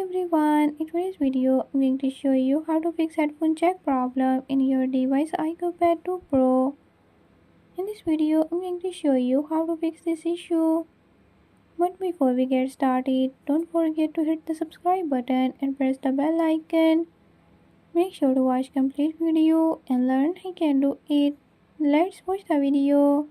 everyone, in today's video I'm going to show you how to fix headphone jack problem in your device IQOO Pad 2 Pro. In this video I'm going to show you how to fix this issue. But before we get started, don't forget to hit the subscribe button and press the bell icon. Make sure to watch complete video and learn how you can do it. Let's watch the video.